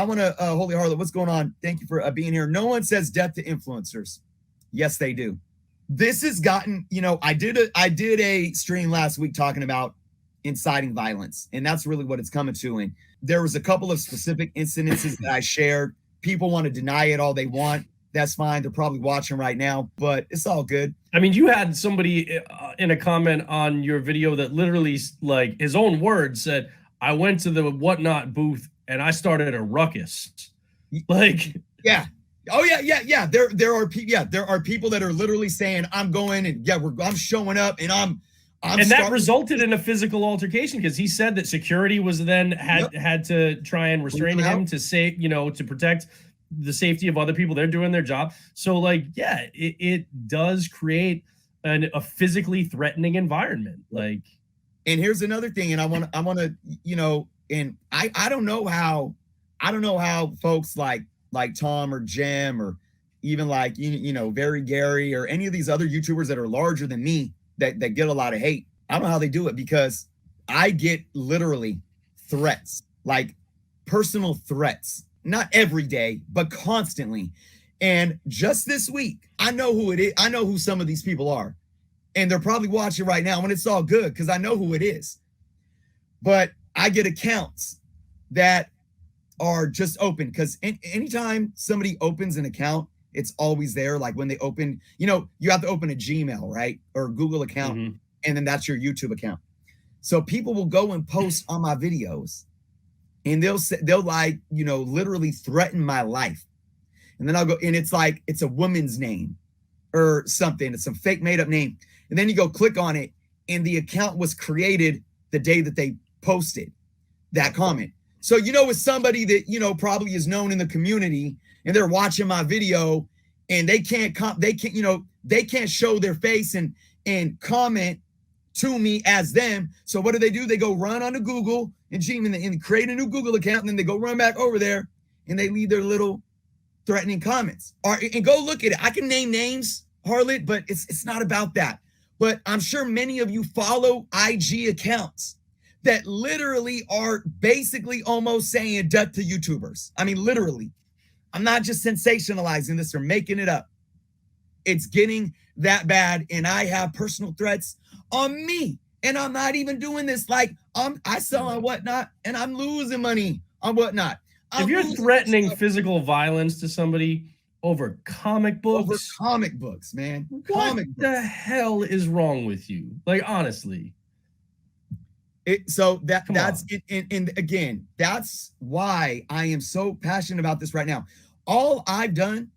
want to, Holy Harlot, what's going on? Thank you for being here. No one says death to influencers. Yes, they do. This has gotten, I did a stream last week talking about inciting violence, and that's really what it's coming to. And there was a couple of specific incidences that I shared. People want to deny it all they want. That's fine. They're probably watching right now, but it's all good. I mean, you had somebody in a comment on your video that literally, like, his own words said, I went to the Whatnot booth and I started a ruckus. Like, yeah. Oh yeah. There are people that are literally saying, I'm going and I'm showing up and and that resulted in a physical altercation because he said that security was then had to try and restrain him to say, to protect the safety of other people. They're doing their job. So like, yeah, it does create a physically threatening environment. Like, and here's another thing. And I want to, and I don't know how folks like Tom or Jim or even like, Very Gary or any of these other YouTubers that are larger than me that get a lot of hate. I don't know how they do it because I get literally threats, like personal threats, not every day, but constantly. And just this week, I know who it is. I know who some of these people are. And they're probably watching right now, and it's all good because I know who it is. But I get accounts that are just open because anytime somebody opens an account, it's always there. Like when they open, you have to open a Gmail, right? Or a Google account, and then that's your YouTube account. So people will go and post on my videos, and they'll like, literally threaten my life. And then I'll go, and it's like, it's a woman's name or something. It's some fake made up name. And then you go click on it, and the account was created the day that they posted that comment. So, it's somebody that, probably is known in the community, and they're watching my video, and they can't show their face and comment to me as them. So what do? They go run onto Google and Gmail and create a new Google account, and then they go run back over there and they leave their little threatening comments. And go look at it. I can name names, Harlot, but it's not about that. But I'm sure many of you follow IG accounts that literally are basically almost saying death to YouTubers. I mean, literally. I'm not just sensationalizing this or making it up. It's getting that bad, and I have personal threats on me. And I'm not even doing this like I sell on Whatnot, and I'm losing money on Whatnot. If you're threatening physical violence to somebody over comic books, man. What the hell is wrong with you? Like, honestly. So that's it. And again, that's why I am so passionate about this right now. All I've done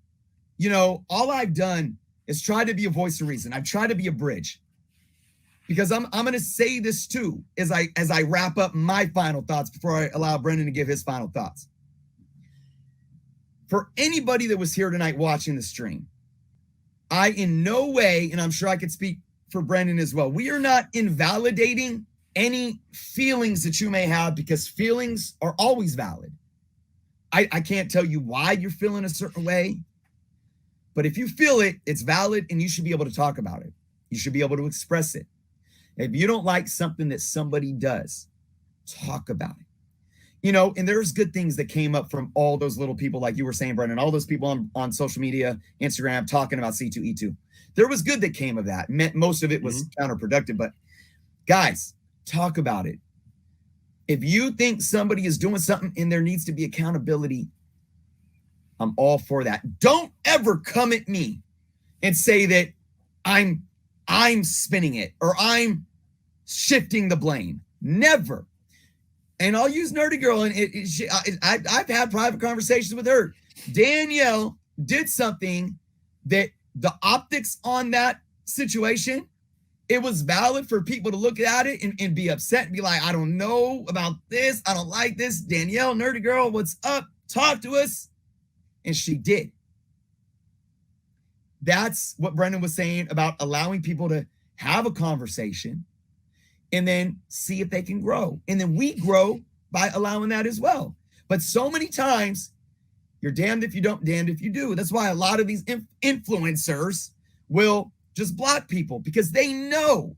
is try to be a voice of reason. I've tried to be a bridge, because I'm going to say this too, as I wrap up my final thoughts before I allow Brendan to give his final thoughts. For anybody that was here tonight watching the stream, I in no way, and I'm sure I could speak for Brendan as well, we are not invalidating any feelings that you may have, because feelings are always valid. I can't tell you why you're feeling a certain way, but if you feel it, it's valid, and you should be able to talk about it. You should be able to express it. If you don't like something that somebody does, talk about it. And there's good things that came up from all those little people, like you were saying, Brendan, all those people on social media, Instagram, talking about C2E2. There was good that came of that. Most of it was counterproductive, but guys, talk about it. If you think somebody is doing something and there needs to be accountability, I'm all for that. Don't ever come at me and say that I'm spinning it or I'm shifting the blame. Never. And I'll use Nerdy Girl, and I've had private conversations with her. Danielle did something that the optics on that situation, it was valid for people to look at it and be upset and be like, I don't know about this. I don't like this. Danielle, Nerdy Girl, what's up? Talk to us. And she did. That's what Brendan was saying about allowing people to have a conversation and then see if they can grow. And then we grow by allowing that as well. But so many times, you're damned if you don't, damned if you do. That's why a lot of these influencers will just block people, because they know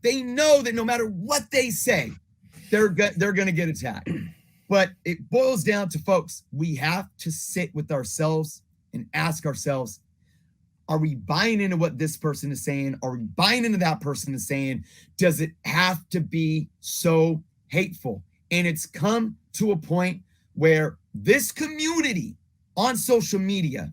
that no matter what they say, they're going to get attacked. But it boils down to, folks, we have to sit with ourselves and ask ourselves, are we buying into what this person is saying? Are we buying into that person is saying? Does it have to be so hateful? And it's come to a point where this community on social media,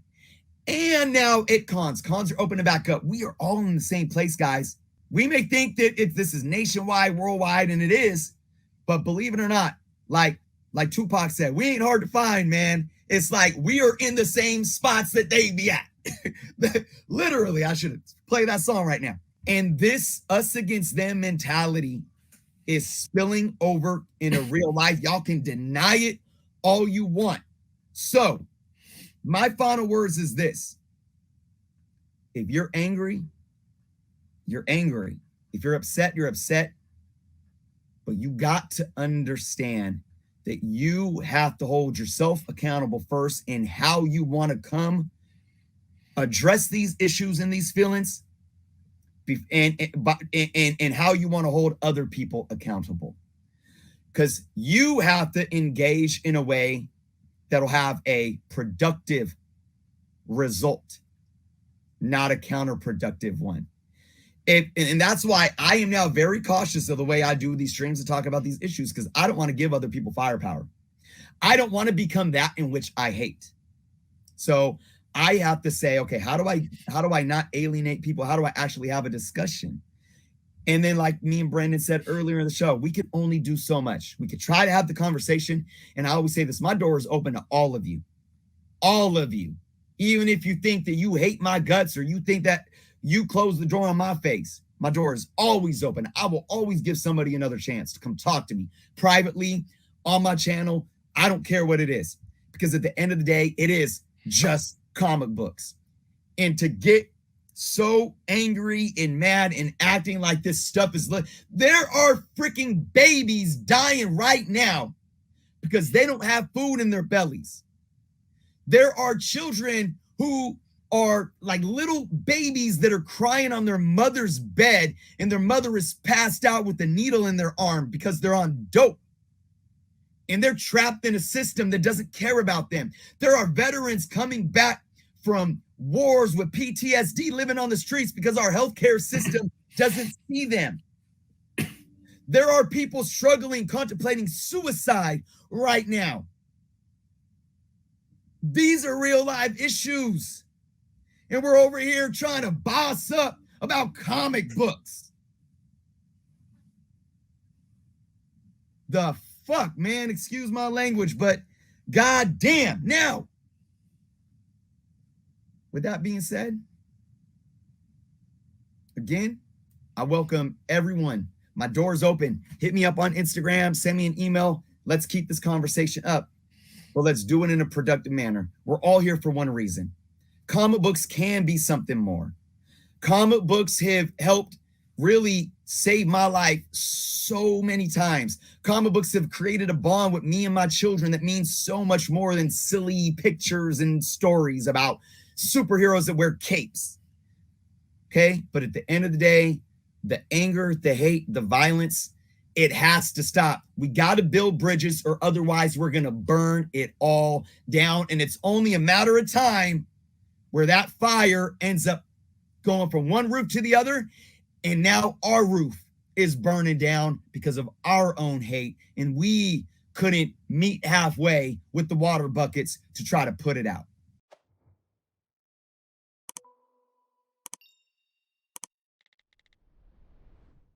and now cons are opening back up. We are all in the same place, guys. We may think that this is nationwide, worldwide, and it is, but believe it or not, like Tupac said, we ain't hard to find, man. It's like we are in the same spots that they be at. Literally, I should play that song right now. And this us against them mentality is spilling over into real life. Y'all can deny it all you want. So my final words is this. If you're angry, you're angry. If you're upset, you're upset. But you got to understand that you have to hold yourself accountable first in how you want to address these issues and these feelings, and how you want to hold other people accountable. Because you have to engage in a way that'll have a productive result, not a counterproductive one. And that's why I am now very cautious of the way I do these streams to talk about these issues, because I don't want to give other people firepower. I don't want to become that in which I hate. So I have to say, okay, how do I not alienate people? How do I actually have a discussion? And then, like me and Brandon said earlier in the show, we can only do so much. We could try to have the conversation. And I always say this, my door is open to all of you. All of you. Even if you think that you hate my guts or you think that you close the door on my face, my door is always open. I will always give somebody another chance to come talk to me privately on my channel. I don't care what it is, because at the end of the day, it is just comic books. And to get so angry and mad and acting like this stuff is there are freaking babies dying right now because they don't have food in their bellies. There are children who are like little babies that are crying on their mother's bed, and their mother is passed out with a needle in their arm because they're on dope. And they're trapped in a system that doesn't care about them. There are veterans coming back from wars with PTSD living on the streets because our healthcare system doesn't see them. There are people struggling, contemplating suicide right now. These are real life issues. And we're over here trying to boss up about comic books. The fuck, man? Excuse my language, but goddamn. Now, with that being said, again, I welcome everyone. My door's open. Hit me up on Instagram. Send me an email. Let's keep this conversation up. But let's do it in a productive manner. We're all here for one reason. Comic books can be something more. Comic books have helped really save my life so many times. Comic books have created a bond with me and my children that means so much more than silly pictures and stories about superheroes that wear capes. Okay? But at the end of the day, the anger, the hate, the violence, it has to stop. We got to build bridges, or otherwise we're going to burn it all down. And it's only a matter of time where that fire ends up going from one roof to the other. And now our roof is burning down because of our own hate. And we couldn't meet halfway with the water buckets to try to put it out.